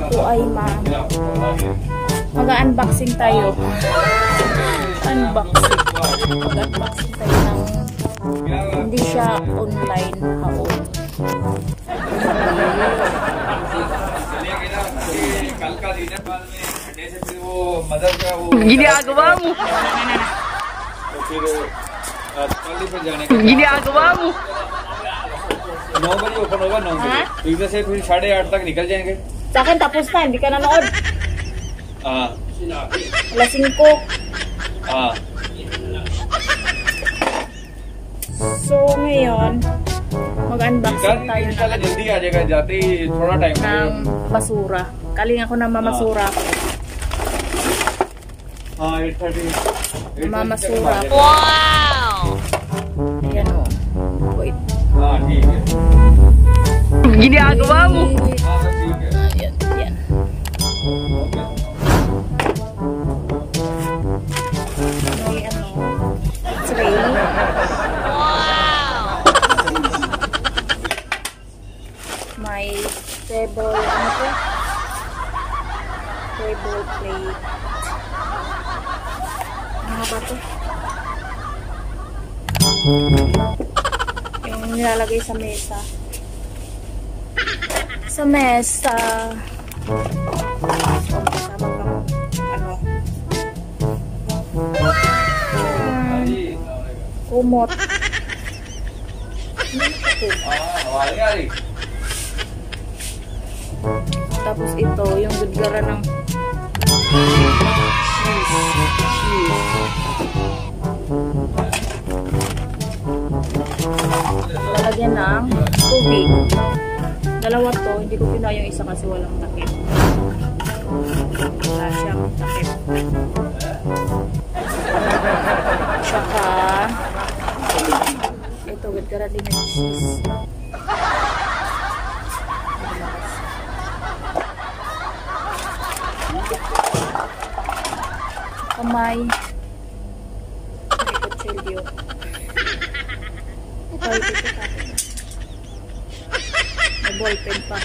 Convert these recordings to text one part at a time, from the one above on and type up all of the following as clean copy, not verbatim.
ako ay mag-unboxing tayo. Unboxing. Mag-unboxing tayo ng hindi siya online haon. Ginagawa mo. गिनियागवा मु 9 बजे ओपन होगा 9 बजे तो इधर से फिर 8:30 तक निकल जाएंगे sa akin tapos na hindi ka nanood alas 5 so ngayon mag-unboxing tayo जल्दी आ जाएगा जाते ही थोड़ा time ng basura kaling ako na mamasura हाँ 8:30 mamasura wow ayan o wait हाँ ठीक है ginagawa mo हाँ ठीक है ayan ayan may ano tray wow may table ano to table plate ano ba to yung nilalagay sa mesa ano kumot tapos ito yung gudgara ng lalagyan ng tubig. Dalawa to, hindi ko pinaya yung isa kasi walang takip. Wala siyang takip. Tsaka ito, gudgara din ng cheese. Kamay. May kutsilyo. Ito, ito pa. May ballpen pa.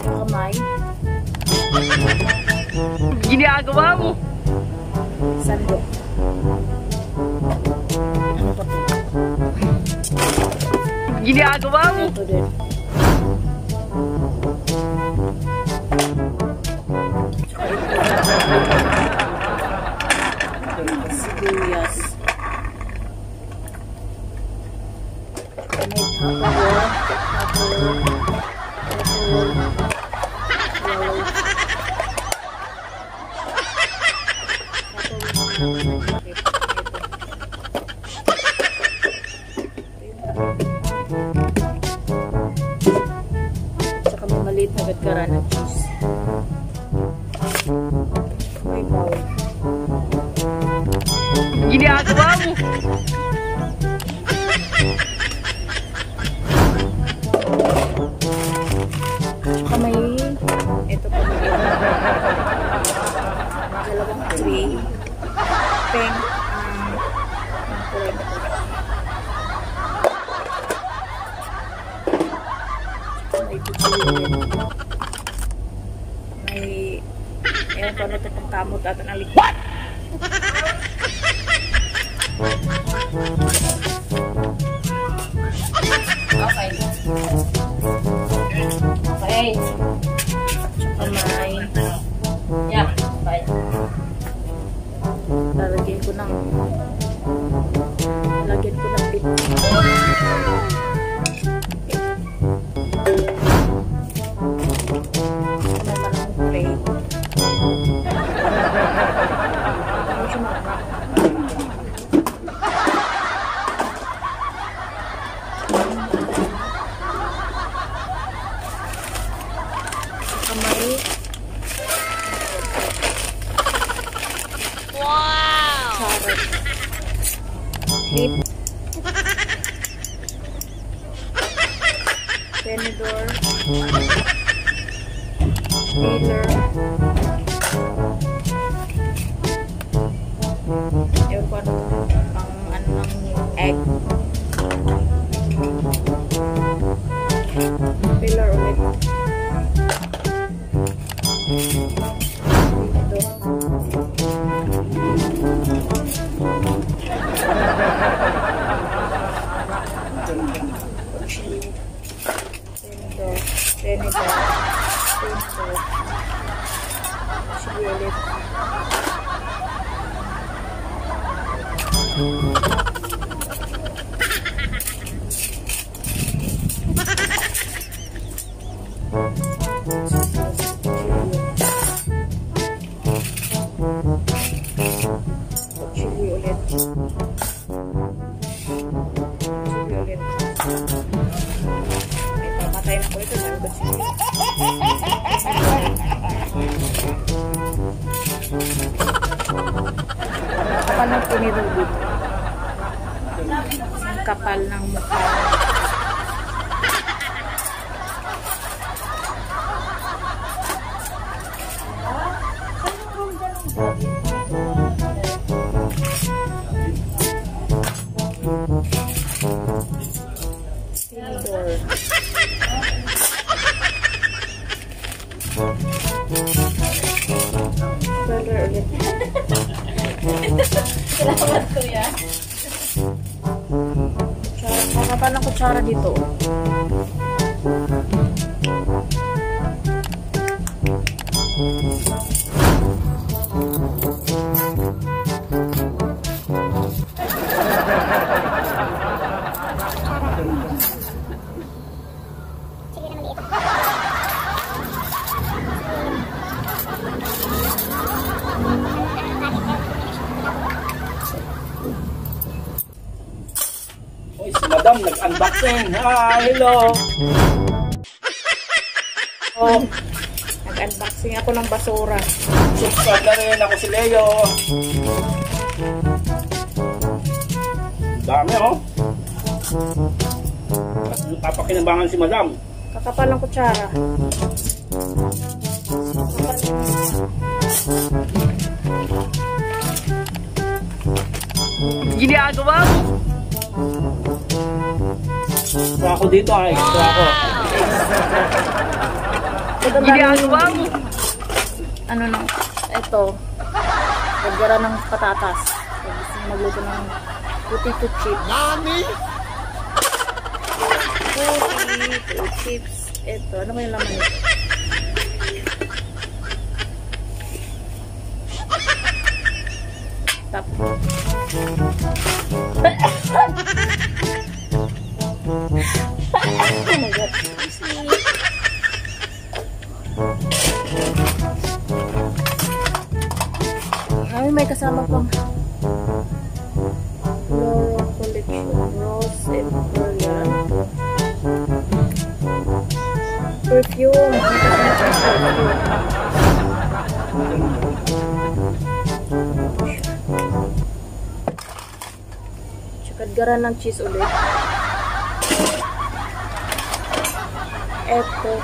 Kamay. ginagawa mo Sandok. Ano pa ito? ginagawa mo Ito din. Sibuyas. May tsaka may maliit na gudgara ng cheese. May bowl. ginagawa mo Kamay, ito pa may dalawang tray. Peng, kulay na kulay. May kutsilyo. May, ewan ko ano ito pang kamot at ang likod. Okay. Okay. Kamay. Yeah. Bye. Lalagyan ko ng pizza. Ano pa ng tray? Kamay. Wow! Carrot. Clip. Tenedor. Peeler. Ewan ko ano pang ano ng egg. Senegal. Chili ulit. Chili ulit. Ay, papatay na ko ito. Sabi ko chili. Kapal ng pinirubid. Ang kapal ng mukha. Salamat, kuya. Kakapal ng kutsara dito. Oy, si Madam nag-unboxing. Hi, hello. Oh, nag-unboxing ako ng basura. Subscribe na rin ako si Leo. Dami, oh. Papakinabangan si Madam. Kakapal ng kutsara. Ginagawa mo? Extra ako dito, ah. Extra ako. Ginagawa mo? Ano na, ito. Lagyan ng patatas. Gusto nyo magluto ng potato chips. Nani? Potato chips. Ito, ano ba yung laman ito? Tapos. Oh my God. Ay, may kasama pang floral collection. Rose and Florian. Perfume. May kasama pang perfume. Tsakadgaran ng cheese ulit. Eto.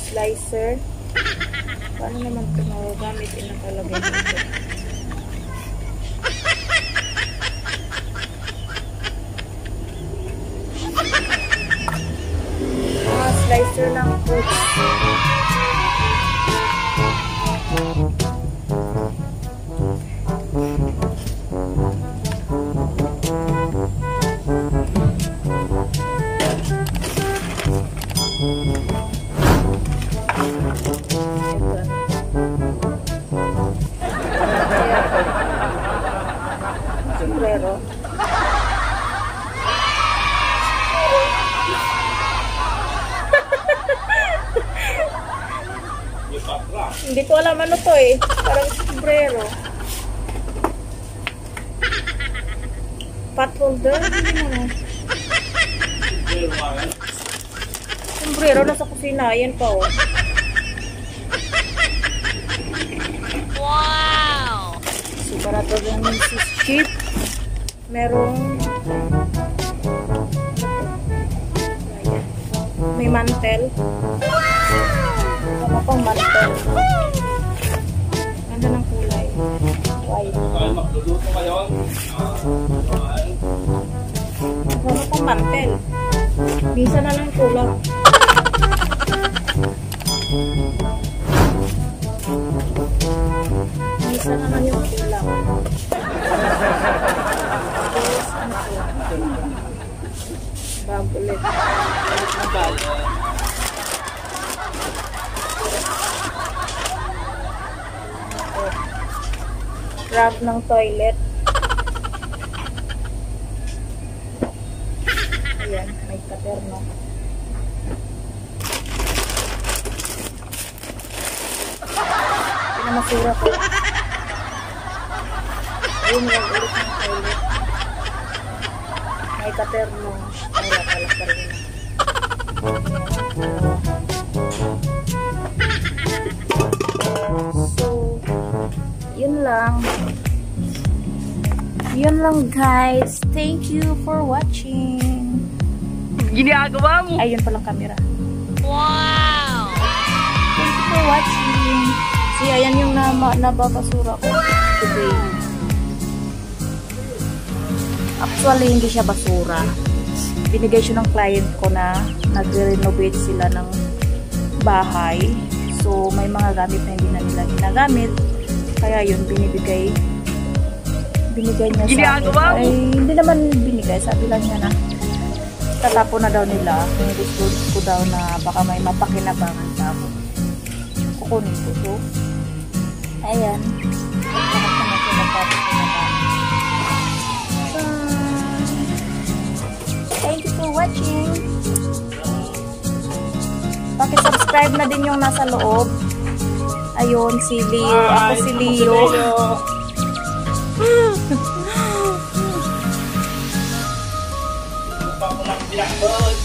Slicer. Paano naman ito magagamit? Inakalagay dito. Slicer ng fruits. Sombrero. Hindi ko alam ano to eh. Parang sombrero. Pot holder? Hindi naman. Sombrero nasa kusina. Ayan pa oh. Wow! Barato din si sheep. Merong may mantel. Ano pang mantel? Ganda ng kulay. White. Magluluto kayo. Ano pang mantel? Bisa na lang kulang. Bisa Isa naman yung ulam. Tapos, ano to? Bag ulit. Bag. Wrap ng toilet. Ayan, may katerno. Pinamasura ko. Ayun, yung ulit ng toilet. May katerno. Wala pala pa rin. So, yun lang. Yun lang guys. Thank you for watching. Ginagawa mo. Ayun palang camera. Wow! Thank you for watching. See, ayan yung nababasura ko today. Actually, hindi siya basura. Binigay siya ng client ko na nag-renovate sila ng bahay. So, may mga gamit na hindi na nila ginagamit. Kaya yun, binigay niya sa akin. Ay, hindi naman binigay. Sabi lang niya na tatapo na daw nila. Kung gusto ko daw na baka may mapakinabangan sa ako. Kukunin ko. So, ayan. Thank you for watching. Paki-subscribe na din yung nasa loob. Ayun, si Leo. Ako si Leo. Lupa mo lang bilang doon.